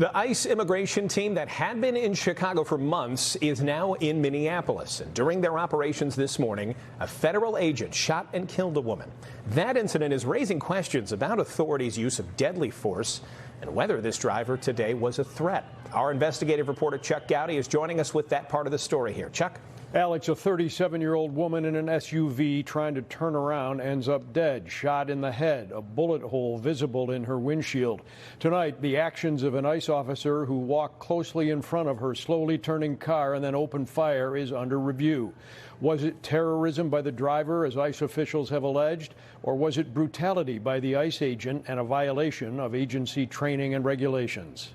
The ICE immigration team that had been in Chicago for months is now in Minneapolis. And during their operations this morning, a federal agent shot and killed a woman. That incident is raising questions about authorities' use of deadly force and whether this driver today was a threat. Our investigative reporter Chuck Goudie is joining us with that part of the story here. Chuck? Alex, a 37-year-old woman in an SUV trying to turn around ends up dead, shot in the head, a bullet hole visible in her windshield. Tonight, the actions of an ICE officer who walked closely in front of her slowly turning car and then opened fire is under review. Was it terrorism by the driver, as ICE officials have alleged, or was it brutality by the ICE agent and a violation of agency training and regulations?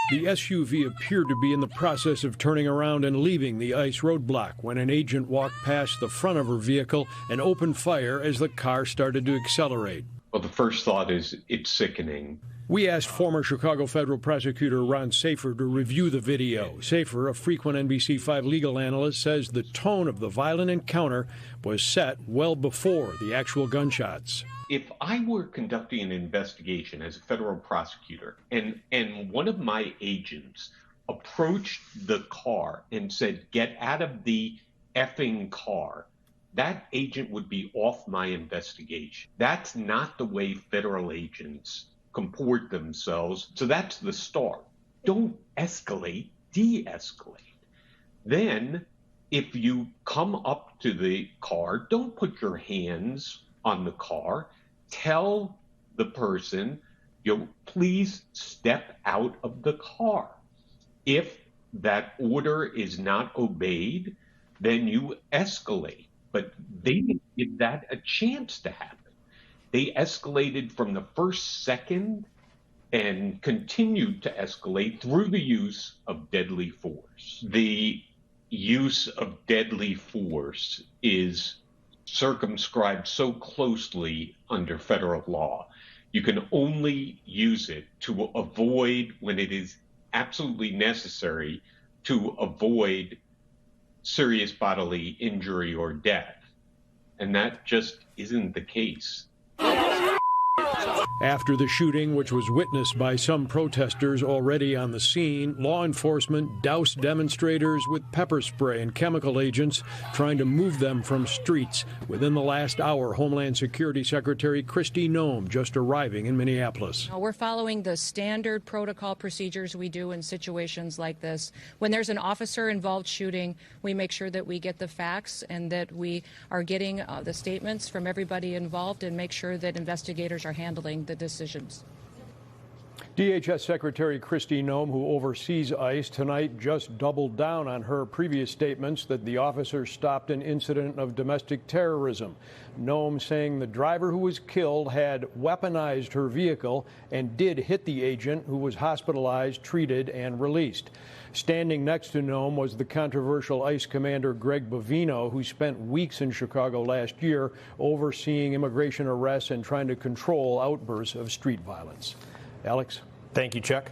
The SUV appeared to be in the process of turning around and leaving the ICE roadblock when an agent walked past the front of her vehicle and opened fire as the car started to accelerate. Well, the first thought is it's sickening. We asked former Chicago federal prosecutor Ron Safer to review the video. Safer, a frequent NBC5 legal analyst, says the tone of the violent encounter was set well before the actual gunshots. If I were conducting an investigation as a federal prosecutor and one of my agents approached the car and said, "Get out of the effing car," that agent would be off my investigation. That's not the way federal agents comport themselves. So that's the start. Don't escalate, de-escalate. Then if you come up to the car, don't put your hands on the car. Tell the person, please step out of the car. If that order is not obeyed, then you escalate. But they didn't give that a chance to happen. They escalated from the first second and continued to escalate through the use of deadly force. The use of deadly force is circumscribed so closely under federal law. You can only use it to avoid, when it is absolutely necessary, to avoid serious bodily injury or death. And that just isn't the case. After the shooting, which was witnessed by some protesters already on the scene, law enforcement doused demonstrators with pepper spray and chemical agents, trying to move them from streets. Within the last hour, Homeland Security Secretary Kristi Noem just arriving in Minneapolis. We're following the standard protocol procedures we do in situations like this. When there's an officer-involved shooting, we make sure that we get the facts and that we are getting the statements from everybody involved and make sure that investigators are handling the decisions. DHS Secretary Kristi Noem, who oversees ICE, tonight just doubled down on her previous statements that the officers stopped an incident of domestic terrorism. Noem saying the driver who was killed had weaponized her vehicle and did hit the agent, who was hospitalized, treated, and released. Standing next to Noem was the controversial ICE commander Greg Bovino, who spent weeks in Chicago last year overseeing immigration arrests and trying to control outbursts of street violence. Alex? Thank you, Chuck.